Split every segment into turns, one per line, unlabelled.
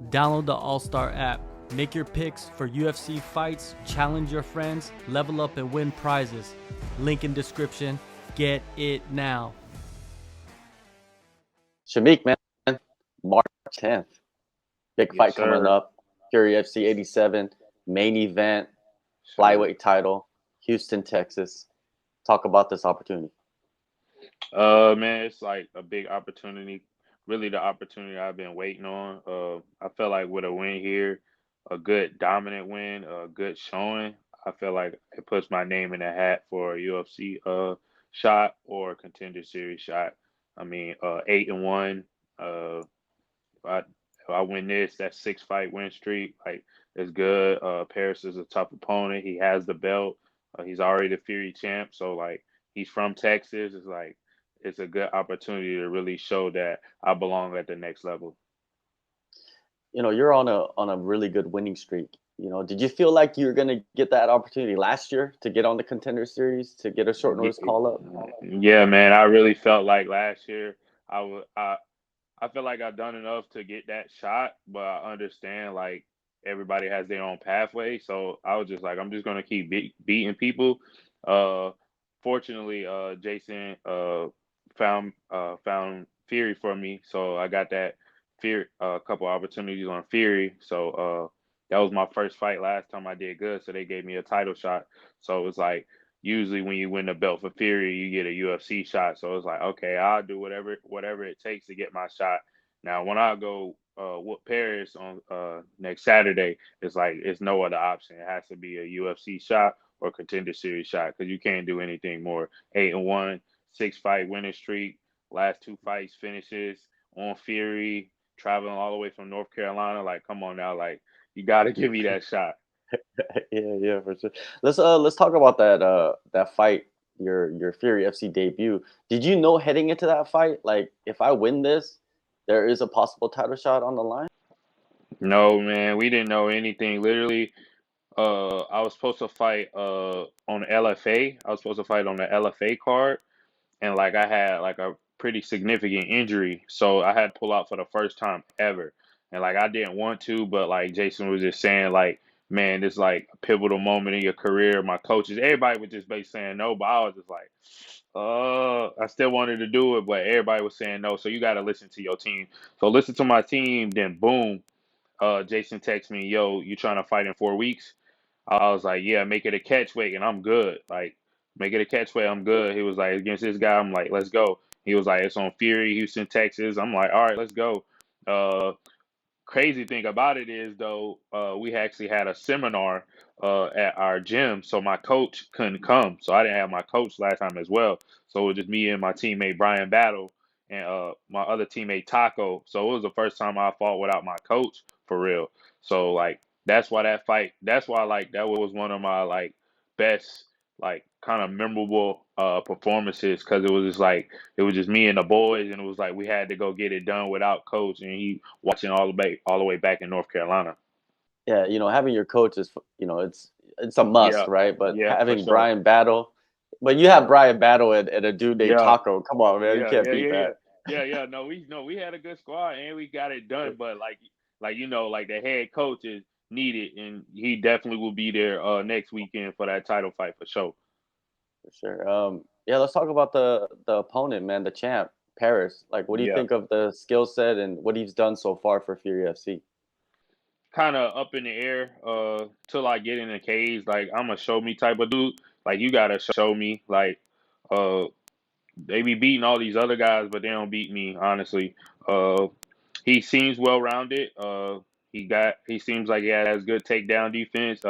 Download the AllStar app. Make your picks for UFC fights, challenge your friends, level up and win prizes. Link in description. Get it now.
Shameek, man, March 10th. Big fight
Yes,
coming
sir.
up. Fury FC 87, main event,
Sure.
flyweight title, Houston, Texas. Talk about this opportunity.
Man, it's like a big opportunity. Really, the opportunity I've been waiting on. I feel like with a win here, a good dominant win, a good showing. I feel like it puts my name in the hat for a UFC shot or a contender series shot. I mean, 8-1. If I win this, that 6 fight win streak, like it's good. Paris is a tough opponent. He has the belt. He's already the Fury champ, so like he's from Texas. It's like it's a good opportunity to really show that I belong at the next level.
You're on a really good winning streak. Did you feel like you were gonna get that opportunity last year to get on the contender series, to get a short notice call up?
Yeah, man, I really felt like last year I would. I feel like I've done enough to get that shot, but I understand like everybody has their own pathway. So I was just like, I'm just gonna keep beating people. Uh, Fortunately, Jason found Fury for me, so I got that Fury a couple opportunities on Fury. So that was my first fight last time I did good, so they gave me a title shot. So it's like usually when you win the belt for Fury, you get a UFC shot. So it's like, okay, I'll do whatever it takes to get my shot. Now, when I go whoop Paris on next Saturday, it's like it's no other option. It has to be a UFC shot or contender series shot because you can't do anything more. 8-1, 6 fight winning streak, last 2 fights finishes on Fury, traveling all the way from North Carolina. Like, come on now, like you got to give me that shot.
Yeah, for sure. Let's talk about that fight, your Fury FC debut. Did you know heading into that fight, like if I win this, there is a possible title shot on the line?
No, man, we didn't know anything. Literally, I was supposed to fight on LFA. I was supposed to fight on the LFA card, and like I had like a pretty significant injury, so I had to pull out for the first time ever. And like I didn't want to, but like Jason was just saying, like, man, this is like a pivotal moment in your career. My coaches, everybody was just basically saying no, but I was just like, I still wanted to do it, but everybody was saying no. So you got to listen to your team. So listen to my team. Then boom, Jason texts me, yo, you trying to fight in 4 weeks? I was like, yeah, make it a catch weight and I'm good. Like, make it a catch weight, I'm good. He was like, against this guy, I'm like, let's go. He was like, it's on Fury, Houston, Texas. I'm like, all right, let's go. Uh, Crazy thing about it is though, we actually had a seminar at our gym, so my coach couldn't come. So I didn't have my coach last time as well. So it was just me and my teammate Bryan Battle and my other teammate Taco. So it was the first time I fought without my coach for real. So like that's why that fight. That's why like that was one of my like best like kind of memorable performances because it was just like it was just me and the boys, and it was like we had to go get it done without coach, and he watching all the way back in North Carolina.
Yeah, having your coach is, it's a must,
Yeah,
right? But
yeah, for
having
sure.
Brian Battle, but you have
Yeah,
Brian Battle and a dude named
yeah,
Taco. Come on, man, you
yeah,
can't
yeah,
beat
yeah, yeah,
that.
yeah. No, we had a good squad and we got it done. But like like the head coach is needed, and he definitely will be there next weekend for that title fight for sure.
For sure. Yeah, let's talk about the opponent, man, the champ, Paris. Like, what do you
Yeah.
think of the skill set and what he's done so far for Fury FC?
Kind of up in the air till I get in the cage. Like I'm a show me type of dude. Like you gotta show me. Like uh they be beating all these other guys, but they don't beat me. Honestly, uh he seems well rounded. He seems like he has good takedown defense.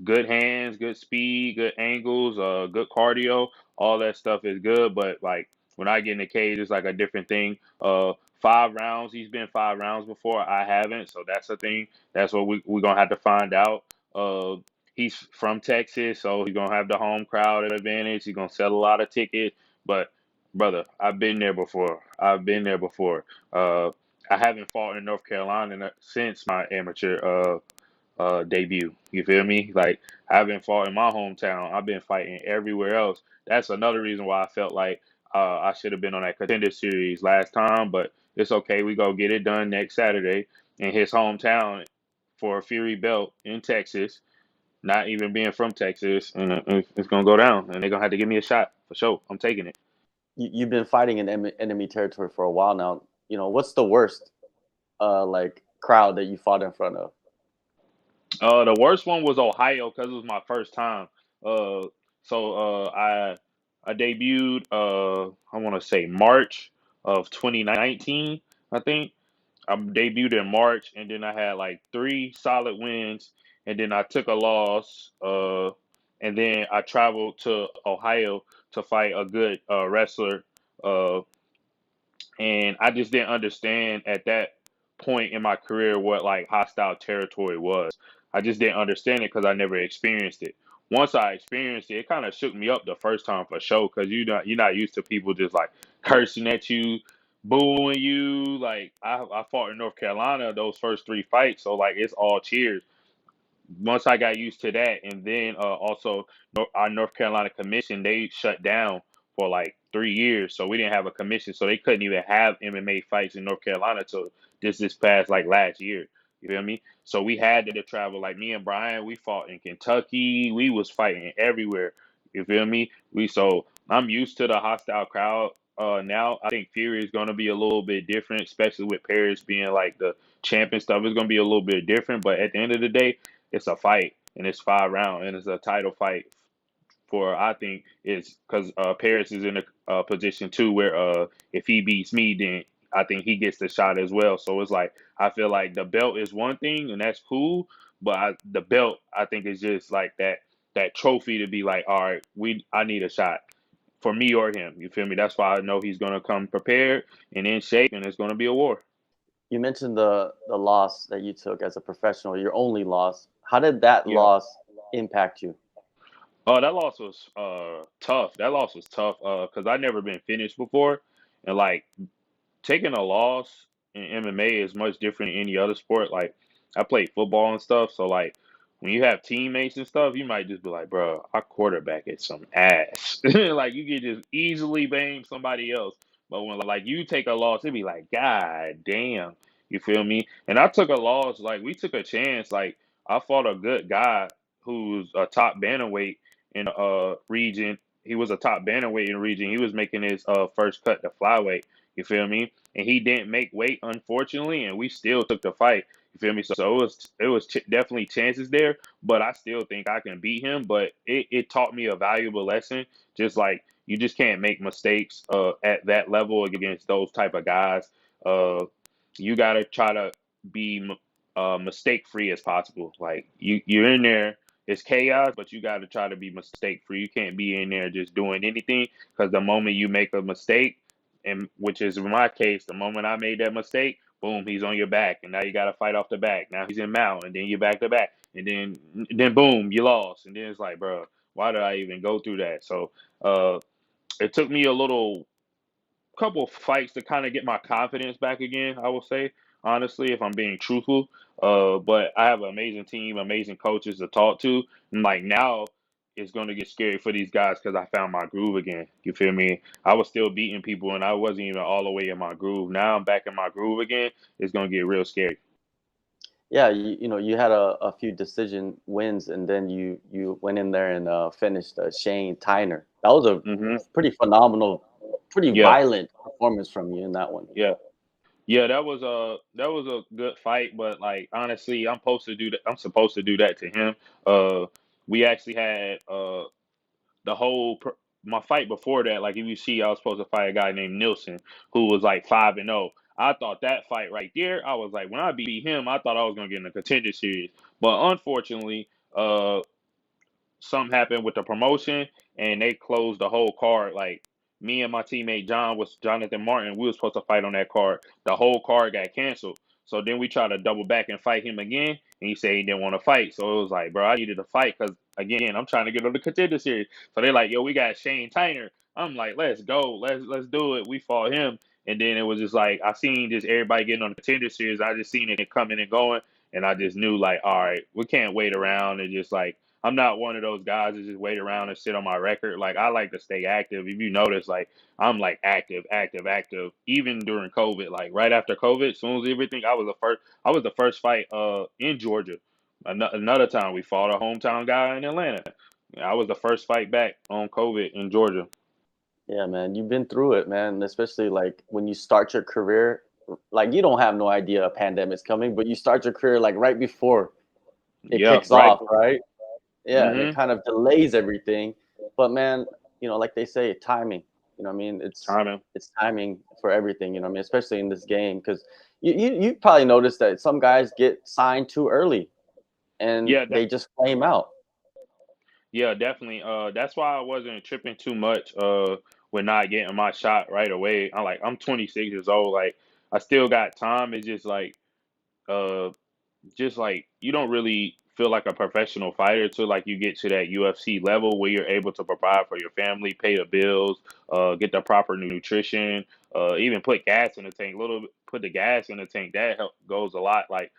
Good hands, good speed, good angles, good cardio. All that stuff is good, but like when I get in the cage, it's like a different thing. 5 rounds. He's been 5 rounds before. I haven't, so that's the thing. That's what we're gonna have to find out. Uh, he's from Texas, so he's gonna have the home crowd advantage. He's gonna sell a lot of tickets. But brother, I've been there before. I've been there before. I haven't fought in North Carolina since my amateur debut. You feel me? Like I've been fought in my hometown. I've been fighting everywhere else. That's another reason why I felt like I should have been on that contender series last time. But it's okay. We go get it done next Saturday, in his hometown for a Fury belt in Texas, not even being from Texas, and it's gonna go down, and they're gonna have to give me a shot for sure. I'm taking it.
You've been fighting in enemy territory for a while now. What's the worst like crowd that you fought in front of?
The worst one was Ohio because it was my first time. Uh, I debuted. I want to say March of 2019. I think I debuted in March, and then I had like 3 solid wins, and then I took a loss. And then I traveled to Ohio to fight a good wrestler. Uh, and I just didn't understand at that point in my career what like hostile territory was. I just didn't understand it because I never experienced it. Once I experienced it, it kind of shook me up the first time for sure because you're not used to people just like cursing at you, booing you. Like I fought in North Carolina those first 3 fights, so like it's all cheers. Once I got used to that, and then also our North Carolina commission, they shut down for like 3 years, so we didn't have a commission, so they couldn't even have MMA fights in North Carolina till this past like last year. You feel me? So we had to travel. Like me and Brian, we fought in Kentucky. We was fighting everywhere. You feel me? So I'm used to the hostile crowd. Now I think Fury is gonna be a little bit different, especially with Paris being like the champ and stuff. It's gonna be a little bit different, but at the end of the day, it's a fight and it's 5 rounds and it's a title fight for I think it's because Paris is in a position too where if he beats me then I think he gets the shot as well. So it's like I feel like the belt is one thing and that's cool, but the belt I think is just like that trophy to be like, all right, I need a shot for me or him. You feel me? That's why I know he's gonna come prepared and in shape, and it's gonna be a war.
You mentioned the loss that you took as a professional, your only loss. How did that
Yeah.
loss impact you?
Oh, that loss was tough. That loss was tough because I never been finished before, and like taking a loss in MMA is much different than any other sport. Like I played football and stuff, so like when you have teammates and stuff, you might just be like, "Bro, our quarterback is some ass." Like you could just easily blame somebody else. But when like you take a loss, it'd be like, "God damn," you feel me? And I took a loss. Like we took a chance. Like I fought a good guy who's a top bantamweight in region. He was a top bantamweight in the region. He was making his first cut to flyweight. You feel me? And he didn't make weight, unfortunately, and we still took the fight. You feel me? So it was definitely chances there, but I still think I can beat him. But it taught me a valuable lesson. Just like you just can't make mistakes at that level against those type of guys. Uh, you gotta try to be mistake free as possible. Like you're in there. It's chaos, but you got to try to be mistake free. You can't be in there just doing anything because the moment you make a mistake, and which is in my case, the moment I made that mistake, boom, he's on your back, and now you got to fight off the back. Now he's in mount, and then you're back to back, and then boom, you lost, and then it's like, bro, why did I even go through that? So uh, it took me a little couple fights to kind of get my confidence back again. I will say honestly, if I'm being truthful, but I have an amazing team, amazing coaches to talk to, and like now it's going to get scary for these guys because I found my groove again. You feel me? I was still beating people and I wasn't even all the way in my groove. Now I'm back in my groove again. It's going to get real scary.
Yeah, you had a few decision wins, and then you went in there and finished Shane Tyner. That was a
Hmm.
pretty phenomenal, pretty
Yeah,
violent performance from you in that one.
yeah. Yeah, that was a good fight, but like honestly, I'm supposed to do that. I'm supposed to do that to him. Uh, we actually had the whole my fight before that. Like if you see, I was supposed to fight a guy named Nilsson who was like 5-0. I thought that fight right there, I was like, when I beat him, I thought I was gonna get in the contender series. But unfortunately, something happened with the promotion and they closed the whole card. Like me and my teammate John was Jonathan Martin, we were supposed to fight on that card. The whole card got canceled. So then we tried to double back and fight him again, and he said he didn't want to fight. So it was like, bro, I needed to fight because again, I'm trying to get on the contender series. So they're like, yo, we got Shane Tyner. I'm like, let's go, let's do it. We fought him, and then it was just like I seen just everybody getting on the contender series. I just seen it coming and going, and I just knew like, all right, we can't wait around and just like I'm not one of those guys that just wait around and sit on my record. Like I like to stay active. If you notice, like I'm like active, active, active. Even during COVID, like right after COVID, as soon as everything, I was the first fight in Georgia. Another time we fought a hometown guy in Atlanta. I was the first fight back on COVID in Georgia.
Yeah, man, you've been through it, man. Especially like when you start your career, like you don't have no idea a pandemic's coming, but you start your career like right before it
Yeah,
kicks
right.
off, right? Yeah, and it
Mm-hmm.
kind of delays everything. But man, like they say, timing. You know what I mean?
Timing.
It's timing for everything. You know what I mean? Especially in this game, because you probably noticed that some guys get signed too early and
Yeah,
they just flame out.
yeah, definitely. That's why I wasn't tripping too much. With not getting my shot right away. I'm 26 years old. Like, I still got time. It's uh, just like you don't really feel like a professional fighter till like you get to that UFC level where you're able to provide for your family, pay the bills, get the proper nutrition, even put gas in the tank. Put the gas in the tank. Goes a lot. Like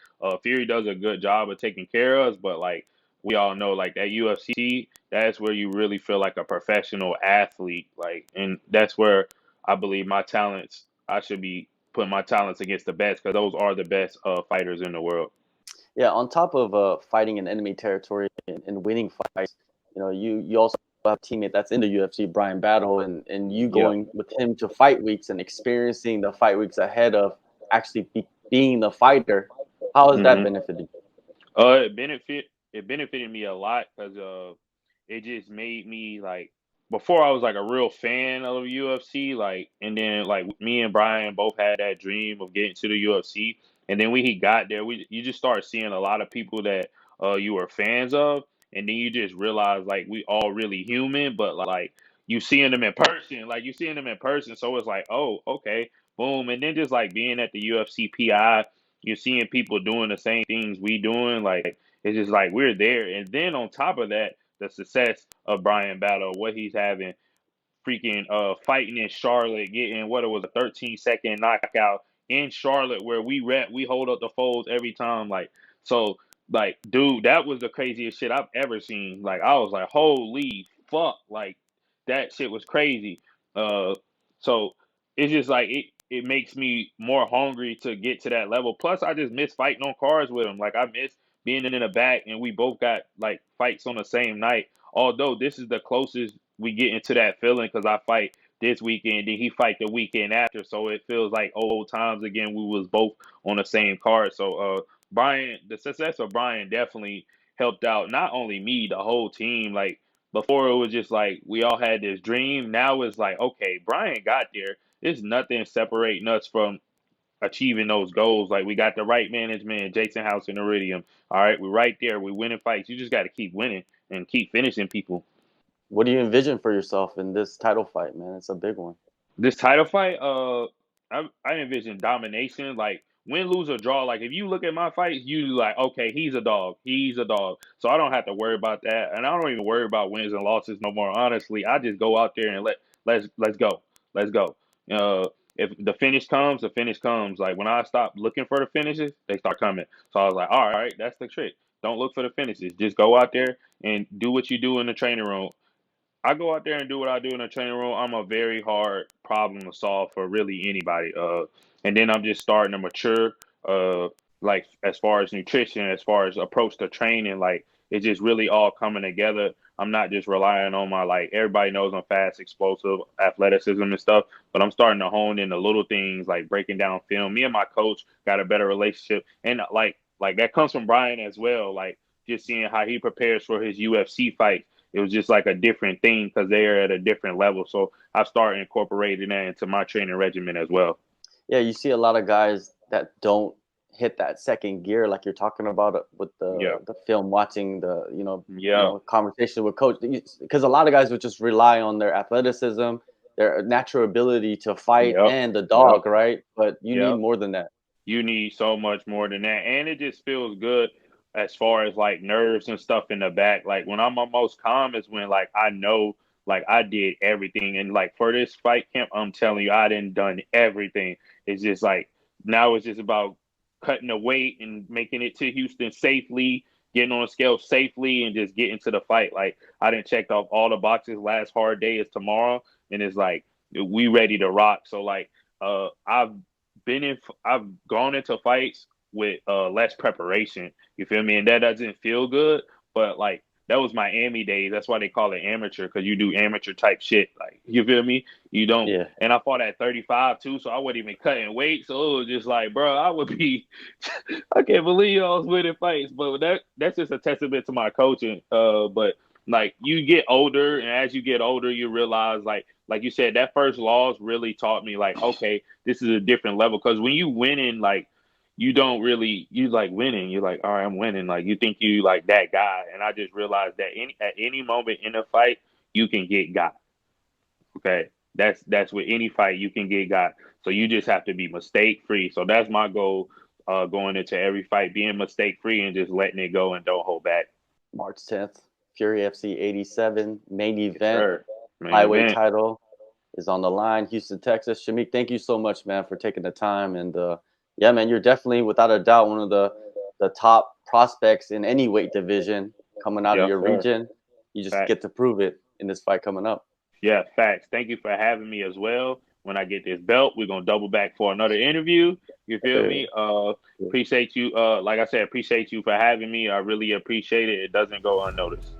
Fury does a good job of taking care of us, but like we all know, like that UFC, that's where you really feel like a professional athlete. Like, and that's where I believe my talents. I should be putting my talents against the best because those are the best fighters in the world.
Yeah, on top of fighting in enemy territory and winning fights, you also have a teammate that's in the UFC, Bryan Battle, and you
Yeah.
going with him to fight weeks and experiencing the fight weeks ahead of actually being the fighter. How has that
hmm
benefited you?
it benefited me a lot because it just made me like before I was like a real fan of UFC, like, and then like me and Brian both had that dream of getting to the UFC, and then when he got there, we you just start seeing a lot of people that you were fans of, and then you just realize like we all really human, but like you seeing them in person, so it's like, oh, okay, boom, and then just like being at the UFC PI, you're seeing people doing the same things we doing, like it's just like we're there, and then on top of that, the success of Bryan Battle, what he's having, freaking fighting in Charlotte, getting what it was a 13-second knockout in Charlotte where we hold up the folds every time, like so like dude, that was the craziest shit I've ever seen. Like I was like, holy fuck, like that shit was crazy. Uh so it's just like it makes me more hungry to get to that level. Plus I just miss fighting on cars with him. Like I miss being in the back and we both got like fights on the same night. Although this is the closest we get into that feeling because I fight this weekend, then he fight the weekend after, so it feels like old times again. We was both on the same card. So Brian, the success of Brian definitely helped out not only me, the whole team. Like before, it was just like we all had this dream. Now it's like, okay, Brian got there. There's nothing separating us from achieving those goals. Like we got the right management, Jason House and Iridium. All right, we're right there. We're winning fights. You just got to keep winning and keep finishing people.
What do you envision for yourself in this title fight, man? It's a big one.
This title fight, I envision domination, like win, lose, or draw. Like if you look at my fights, you like, okay, he's a dog, he's a dog. So I don't have to worry about that, and I don't even worry about wins and losses no more. Honestly, I just go out there and let's go, let's go. If the finish comes, the finish comes. Like when I stop looking for the finishes, they start coming. So I was like, all right, that's the trick. Don't look for the finishes. Just go out there and do what you do in the training room. I go out there and do what I do in the training room. I'm a very hard problem to solve for really anybody. And then I'm just starting to mature, uh, like as far as nutrition, as far as approach to training, like it's just really all coming together. I'm not just relying on my like everybody knows I'm fast, explosive, athleticism and stuff, but I'm starting to hone in the little things like breaking down film. Me and my coach got a better relationship, and like that comes from Brian as well. Like just seeing how he prepares for his UFC fight, it was just like a different thing because they're at a different level. So I started incorporating that into my training regimen as well.
Yeah, you see a lot of guys that don't hit that second gear like you're talking about with
Yeah,
the film watching the
yeah,
conversation with coach, because a lot of guys would just rely on their athleticism, their natural ability to fight,
yep,
and the
yep,
dog, right? But you need
yep.
more than that.
You need so much more than that, and it just feels good as far as like nerves and stuff in the back. Like when I'm most calm is when like I know like I did everything, and like for this fight camp, I'm telling you, I didn't done everything. It's just like now it's just about cutting the weight and making it to Houston safely, getting on the scale safely and just getting to the fight. Like I didn't check off all the boxes. Last hard day is tomorrow, and it's like we ready to rock. So like I've I've gone into fights with less preparation. You feel me? And that doesn't feel good, but like that was Miami days. That's why they call it amateur, because you do amateur type shit. Like, you feel me? You don't.
Yeah.
And I fought at 35 too, so I wasn't even cutting weight. So it was just like, bro, I would be. I can't believe I was winning fights, but that's just a testament to my coaching. But like you get older, and as you get older, you realize like you said, that first loss really taught me like, okay, this is a different level. Because when you winning, like you don't really you like winning. You're like, all right, I'm winning. Like you think you like that guy, and I just realized that at any moment in a fight you can get got. Okay, that's with any fight you can get got. So you just have to be mistake free. So that's my goal, going into every fight, being mistake free and just letting it go and don't hold back.
March 10th, Fury FC 87 main event.
Sure. Main
Flyweight
event.
title is on the line. Houston, Texas. Shameek, thank you so much, man, for taking the time. And yeah, man, you're definitely, without a doubt, one of the top prospects in any weight division coming out of your region. You just get to prove it in this fight coming up.
Yeah, facts. Thank you for having me as well. When I get this belt, we're gonna double back for another interview. You feel me? Appreciate you. Like I said, appreciate you for having me. I really appreciate it. It doesn't go unnoticed.